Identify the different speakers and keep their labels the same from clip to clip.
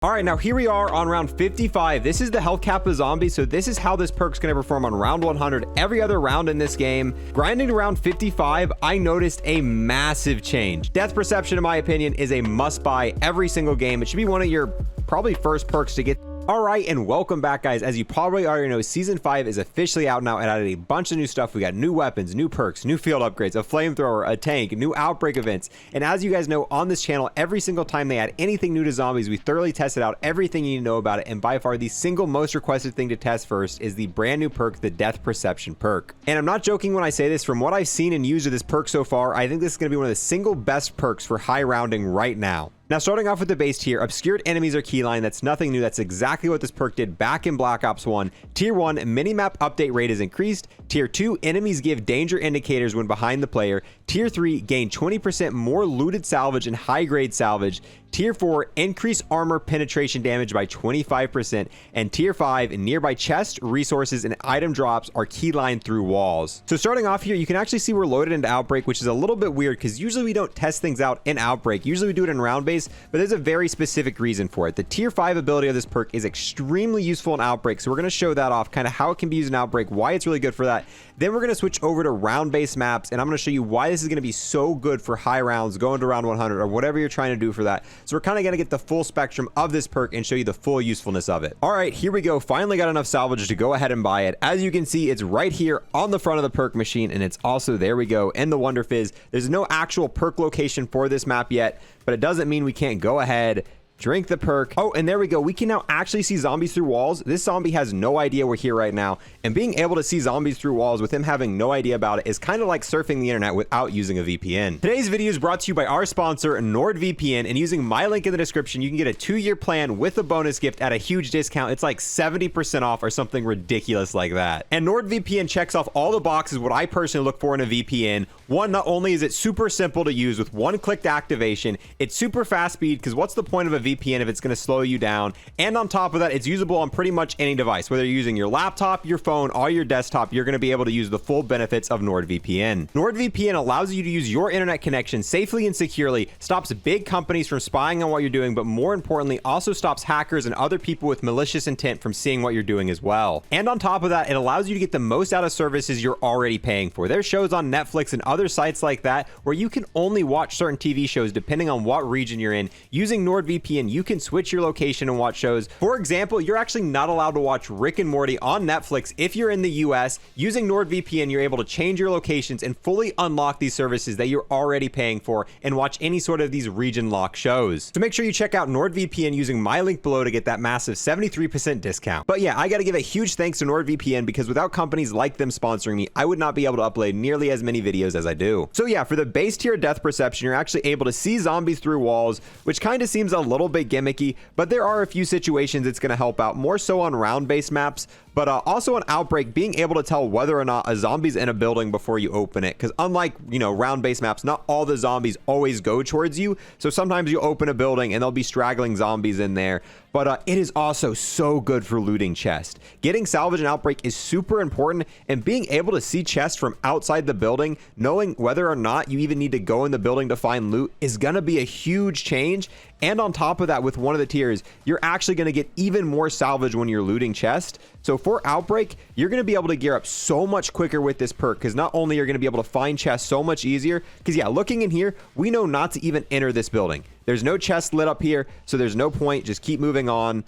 Speaker 1: All right, now here we are on round 55. This is the health cap of zombies, so this is how this perk's gonna perform on round 100. Every other round in this game, grinding to round 55, I noticed a massive change. Death perception, in my opinion, is a must buy every single game. It should be one of your probably first perks to get. All right, and welcome back, guys. As you probably already know, Season 5 is officially out now and added a bunch of new stuff. We got new weapons, new perks, new field upgrades, a flamethrower, a tank, new Outbreak events. And as you guys know, on this channel, every single time they add anything new to zombies, we thoroughly tested out everything you need to know about it. And by far, the single most requested thing to test first is the brand new perk, the Death Perception perk. And I'm not joking when I say this. From what I've seen and used of this perk so far, I think this is going to be one of the single best perks for high rounding right now. Now, starting off with the base tier, obscured enemies are keyline. That's nothing new. That's exactly what this perk did back in Black Ops 1. Tier 1, minimap update rate is increased. Tier 2, enemies give danger indicators when behind the player. Tier 3, gain 20% more looted salvage and high-grade salvage. Tier 4, increase armor penetration damage by 25%. And Tier 5, nearby chests, resources, and item drops are keyline through walls. So starting off here, you can actually see we're loaded into Outbreak, which is a little bit weird because usually we don't test things out in Outbreak. Usually we do it in round base, but there's a very specific reason for it. The Tier 5 ability of this perk is extremely useful in Outbreak, so we're going to show that off, kind of how it can be used in Outbreak, why it's really good for that. Then we're going to switch over to round-based maps, and I'm going to show you why this is going to be so good for high rounds, going to round 100, or whatever you're trying to do for that. So we're kind of going to get the full spectrum of this perk and show you the full usefulness of it. All right, here we go. Finally got enough salvage to go ahead and buy it. As you can see, it's right here on the front of the perk machine, and it's also, there we go, in the Wonder Fizz. There's no actual perk location for this map yet, but it doesn't mean we can't go ahead, drink the perk. Oh, and there we go. We can now actually see zombies through walls. This zombie has no idea we're here right now. And being able to see zombies through walls with him having no idea about it is kind of like surfing the internet without using a VPN. Today's video is brought to you by our sponsor, NordVPN. And using my link in the description, you can get a 2-year plan with a bonus gift at a huge discount. It's like 70% off or something ridiculous like that. And NordVPN checks off all the boxes what I personally look for in a VPN. One, not only is it super simple to use with one-click activation, it's super fast speed, because what's the point of a VPN if it's going to slow you down? And on top of that, it's usable on pretty much any device. Whether you're using your laptop, your phone, or your desktop, you're going to be able to use the full benefits of NordVPN. NordVPN allows you to use your internet connection safely and securely, stops big companies from spying on what you're doing, but more importantly, also stops hackers and other people with malicious intent from seeing what you're doing as well. And on top of that, it allows you to get the most out of services you're already paying for. There's shows on Netflix and other sites like that where you can only watch certain TV shows depending on what region you're in. Using NordVPN, you can switch your location and watch shows. For example, you're actually not allowed to watch Rick and Morty on Netflix if you're in the US. Using NordVPN, you're able to change your locations and fully unlock these services that you're already paying for and watch any sort of these region lock shows. So make sure you check out NordVPN using my link below to get that massive 73% discount. But yeah, I got to give a huge thanks to NordVPN, because without companies like them sponsoring me, I would not be able to upload nearly as many videos as I do. So yeah, for the base tier Death Perception, you're actually able to see zombies through walls, which kind of seems a little bit gimmicky, but there are a few situations it's going to help out, more so on round-based maps, but also on Outbreak, being able to tell whether or not a zombie's in a building before you open it. Because unlike, you know, round-based maps, not all the zombies always go towards you. So sometimes you open a building and there'll be straggling zombies in there. But it is also so good for looting chests. Getting salvage and Outbreak is super important, and being able to see chests from outside the building, knowing whether or not you even need to go in the building to find loot, is going to be a huge change. And on top of that, with one of the tiers, you're actually going to get even more salvage when you're looting chests. So for Outbreak, you're going to be able to gear up so much quicker with this perk, because not only you're going to be able to find chests so much easier, because yeah, looking in here, we know not to even enter this building. There's no chest lit up here, so there's no point. Just keep moving on.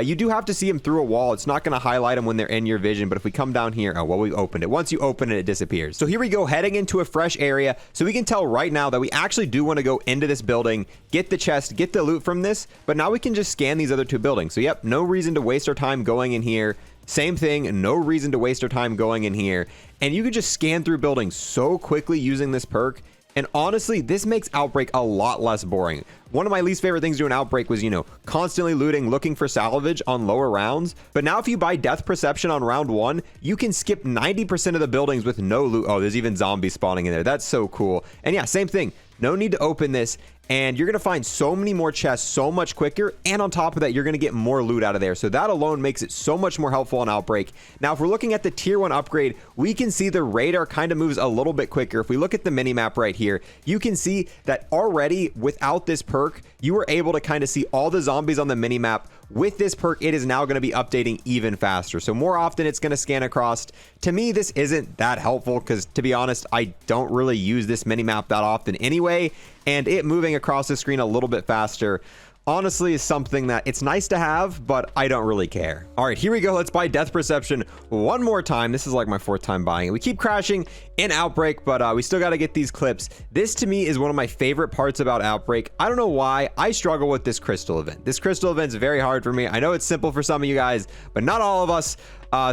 Speaker 1: You do have to see them through a wall. It's not going to highlight them when they're in your vision, but if we come down here, oh, well, we opened it. Once you open it, it disappears. So here we go, heading into a fresh area. So we can tell right now that we actually do want to go into this building, get the chest, get the loot from this, but now we can just scan these other two buildings. So yep, no reason to waste our time going in here. Same thing, no reason to waste our time going in here. And you can just scan through buildings so quickly using this perk. And honestly, this makes Outbreak a lot less boring. One of my least favorite things to do in Outbreak was, you know, constantly looting, looking for salvage on lower rounds. But now if you buy Death Perception on round 1, you can skip 90% of the buildings with no loot. Oh, there's even zombies spawning in there. That's so cool. And yeah, same thing. No need to open this. and you're going to find so many more chests so much quicker, and on top of that, you're going to get more loot out of there. So that alone makes it so much more helpful on Outbreak. Now, if we're looking at the tier 1 upgrade, we can see the radar kind of moves a little bit quicker. If we look at the minimap right here, you can see that already without this perk, you were able to kind of see all the zombies on the minimap. With this perk, it is now going to be updating even faster. So more often it's going to scan across. To me, this isn't that helpful because, to be honest, I don't really use this minimap that often anyway. And it moving across the screen a little bit faster honestly is something that it's nice to have, but I don't really care. All right, here we go. Let's buy Death Perception one more time. This is like my 4th time buying it. We keep crashing in Outbreak, but we still got to get these clips. This to me is one of my favorite parts about Outbreak. I don't know why. I struggle with this crystal event. This crystal event is very hard for me. I know it's simple for some of you guys, but not all of us.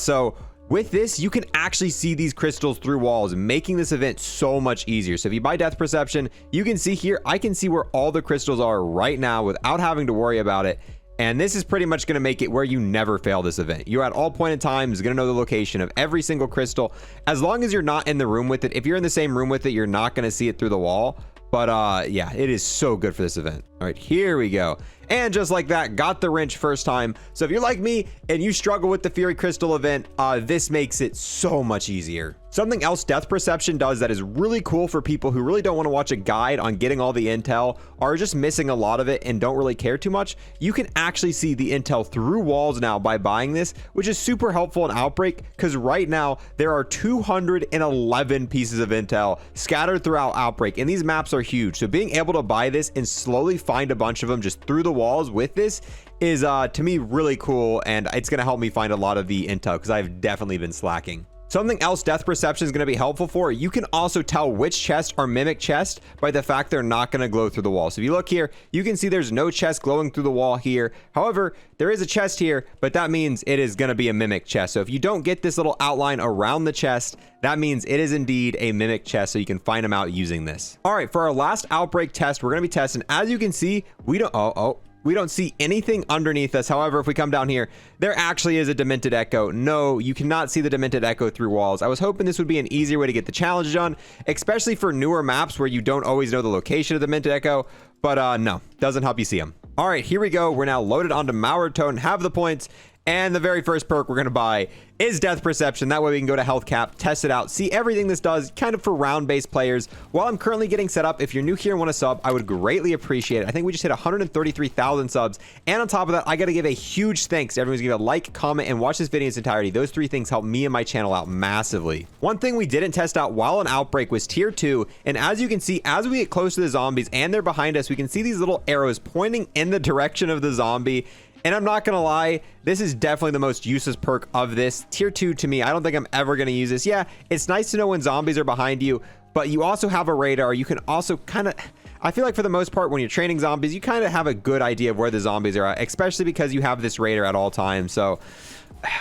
Speaker 1: So with this, you can actually see these crystals through walls, making this event so much easier. So if you buy Death Perception, you can see here, I can see where all the crystals are right now without having to worry about it. And this is pretty much going to make it where you never fail this event. You're at all point in time is going to know the location of every single crystal, as long as you're not in the room with it. If you're in the same room with it, you're not going to see it through the wall. But yeah, it is so good for this event. All right, here we go. And just like that, got the wrench first time. So if you're like me and you struggle with the Fury Crystal event, this makes it so much easier. Something else Death Perception does that is really cool for people who really don't want to watch a guide on getting all the intel, or just missing a lot of it and don't really care too much. You can actually see the intel through walls now by buying this, which is super helpful in Outbreak, because right now there are 211 pieces of intel scattered throughout Outbreak, and these maps are huge. So being able to buy this and slowly find a bunch of them just through the walls with this is to me really cool, and it's going to help me find a lot of the intel because I've definitely been slacking. Something else Death Perception is going to be helpful for, you can also tell which chests are mimic chests by the fact they're not going to glow through the wall. So if you look here, you can see there's no chest glowing through the wall here. However, there is a chest here, but that means it is going to be a mimic chest. So if you don't get this little outline around the chest, that means it is indeed a mimic chest, so you can find them out using this. All right, for our last Outbreak test, we're going to be testing. As you can see, we don't see anything underneath us. However, if we come down here, there actually is a Demented Echo. No, you cannot see the Demented Echo through walls. I was hoping this would be an easier way to get the challenge done, especially for newer maps where you don't always know the location of the Demented Echo, but no, doesn't help you see them. All right, here we go. We're now loaded onto Mauer Toad and have the points. And the very first perk we're going to buy is Death Perception. That way we can go to health cap, test it out, see everything this does, kind of for round-based players. While I'm currently getting set up, if you're new here and want to sub, I would greatly appreciate it. I think we just hit 133,000 subs. And on top of that, I got to give a huge thanks to everyone who's give a like, comment, and watch this video in its entirety. Those 3 things help me and my channel out massively. One thing we didn't test out while in Outbreak was tier 2. And as you can see, as we get close to the zombies and they're behind us, we can see these little arrows pointing in the direction of the zombie. And I'm not going to lie, this is definitely the most useless perk of this. Tier 2 to me, I don't think I'm ever going to use this. Yeah, it's nice to know when zombies are behind you, but you also have a radar. You can also kind of, I feel like for the most part, when you're training zombies, you kind of have a good idea of where the zombies are at, especially because you have this radar at all times. So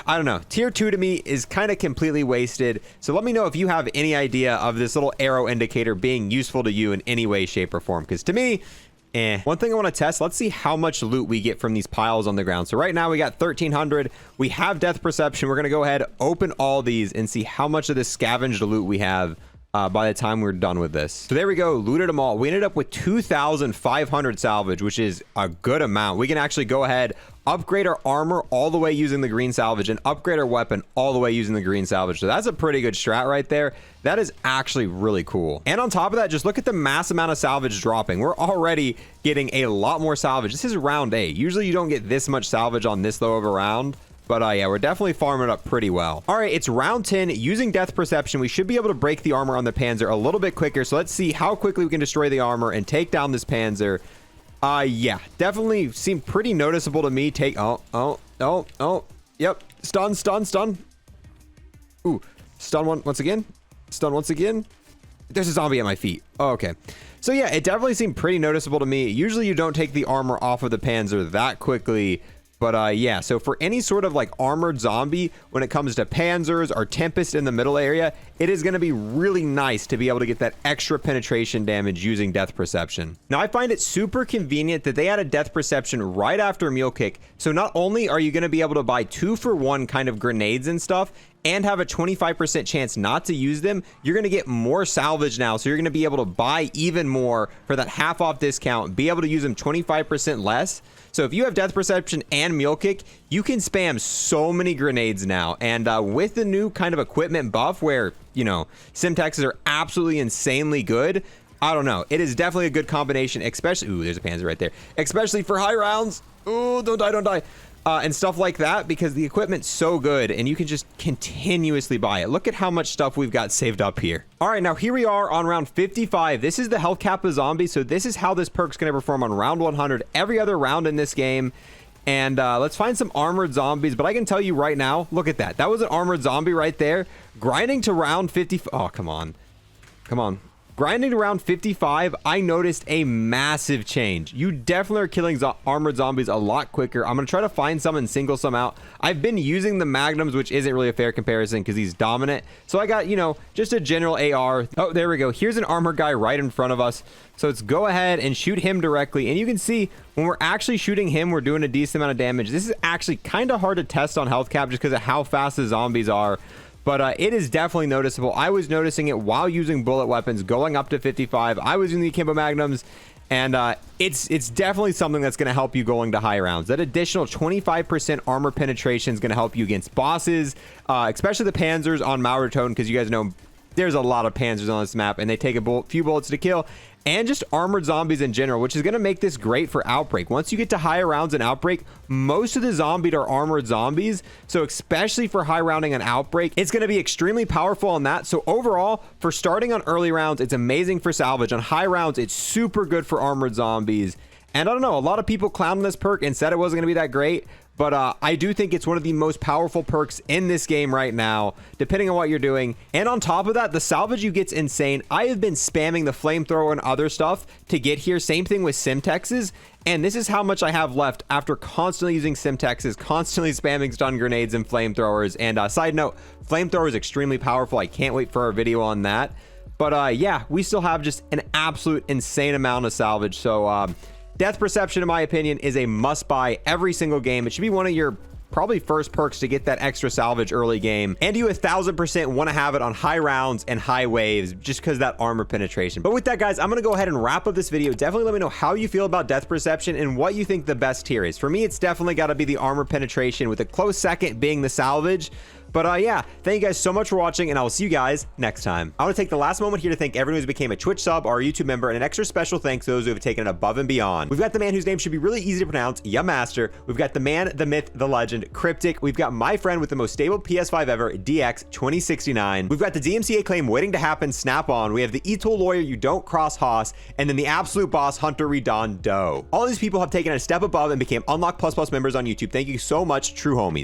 Speaker 1: I don't know. Tier 2 to me is kind of completely wasted. So let me know if you have any idea of this little arrow indicator being useful to you in any way, shape, or form. Because to me, one thing I want to test, let's see how much loot we get from these piles on the ground. So right now we got 1,300. We have Death Perception. We're going to go ahead, open all these, and see how much of this scavenged loot we have by the time we're done with this. So there we go, looted them all. We ended up with 2,500 salvage, which is a good amount. We can actually go ahead, upgrade our armor all the way using the green salvage, and upgrade our weapon all the way using the green salvage. So that's a pretty good strat right there. That is actually really cool. And on top of that, just look at the mass amount of salvage dropping. We're already getting a lot more salvage. This is round 8. Usually you don't get this much salvage on this low of a round. But yeah, we're definitely farming it up pretty well. All right, it's round 10. Using Death Perception, we should be able to break the armor on the Panzer a little bit quicker. So let's see how quickly we can destroy the armor and take down this Panzer. Yeah, definitely seemed pretty noticeable to me. Yep, stun. Ooh, stun once again. Stun once again. There's a zombie at my feet. Oh, okay. So yeah, it definitely seemed pretty noticeable to me. Usually you don't take the armor off of the Panzer that quickly. But yeah, so for any sort of like armored zombie, when it comes to Panzers or Tempest in the middle area, it is going to be really nice to be able to get that extra penetration damage using Death Perception. Now, I find it super convenient that they added Death Perception right after Mule Kick. So not only are you going to be able to buy 2-for-1 kind of grenades and stuff, and have a 25% chance not to use them, you're going to get more salvage now. So you're going to be able to buy even more for that half off discount, be able to use them 25% less. So if you have Death Perception and Mule Kick, you can spam so many grenades now. And with the new kind of equipment buff where, you know, Simtexes are absolutely insanely good, I don't know. It is definitely a good combination, especially... Ooh, there's a Panzer right there. Especially for high rounds. Ooh, don't die, don't die. And stuff like that, because the equipment's so good and you can just continuously buy it. Look at how much stuff we've got saved up here. All right, now here we are on round 55. This is the health cap of zombies. So this is how this perk's going to perform on round 100 every other round in this game. And let's find some armored zombies. But I can tell you right now, look at that. That was an armored zombie right there. Grinding to round 50. Oh, come on. Come on. Grinding to round 55, I noticed a massive change. You definitely are killing armored zombies a lot quicker. I'm going to try to find some and single some out. I've been using the magnums, which isn't really a fair comparison because he's dominant. So I got, you know, just a general AR. Oh, there we go. Here's an armored guy right in front of us. So let's go ahead and shoot him directly. And you can see when we're actually shooting him, we're doing a decent amount of damage. This is actually kind of hard to test on health cap just because of how fast the zombies are. But it is definitely noticeable. I was noticing it while using bullet weapons, going up to 55. I was using the Akimbo Magnums, and it's definitely something that's going to help you going to high rounds. That additional 25% armor penetration is going to help you against bosses, especially the Panzers on Mauertone, because you guys know there's a lot of Panzers on this map, and they take a few bullets to kill. And just armored zombies in general, which is going to make this great for Outbreak. Once you get to higher rounds in Outbreak, most of the zombies are armored zombies. So especially for high rounding on Outbreak, it's going to be extremely powerful on that. So overall, for starting on early rounds, it's amazing for salvage. On high rounds, it's super good for armored zombies. And I don't know, a lot of people clowned this perk and said it wasn't going to be that great. But I do think it's one of the most powerful perks in this game right now, depending on what you're doing. And on top of that, the salvage you get's insane. I have been spamming the flamethrower and other stuff to get here. Same thing with Simtexes. And this is how much I have left after constantly using Simtexes, constantly spamming stun grenades and flamethrowers. And side note, flamethrower is extremely powerful. I can't wait for our video on that. But yeah, we still have just an absolute insane amount of salvage. So Death Perception, in my opinion, is a must-buy every single game. It should be one of your probably first perks to get that extra salvage early game. And you 1000% want to have it on high rounds and high waves just because that armor penetration. But with that, guys, I'm going to go ahead and wrap up this video. Definitely let me know how you feel about Death Perception and what you think the best tier is. For me, it's definitely got to be the armor penetration, with a close second being the salvage. But yeah, thank you guys so much for watching, and I will see you guys next time. I want to take the last moment here to thank everyone who's became a Twitch sub or a YouTube member, and an extra special thanks to those who have taken it above and beyond. We've got the man whose name should be really easy to pronounce, Yamaster. We've got the man, the myth, the legend, Cryptic. We've got my friend with the most stable PS5 ever, DX2069. We've got the DMCA claim waiting to happen, Snap On. We have the E-Tool lawyer, you don't cross Haas, and then the absolute boss, Hunter Redon Doe. All these people have taken a step above and became Unlocked++ members on YouTube. Thank you so much, true homies.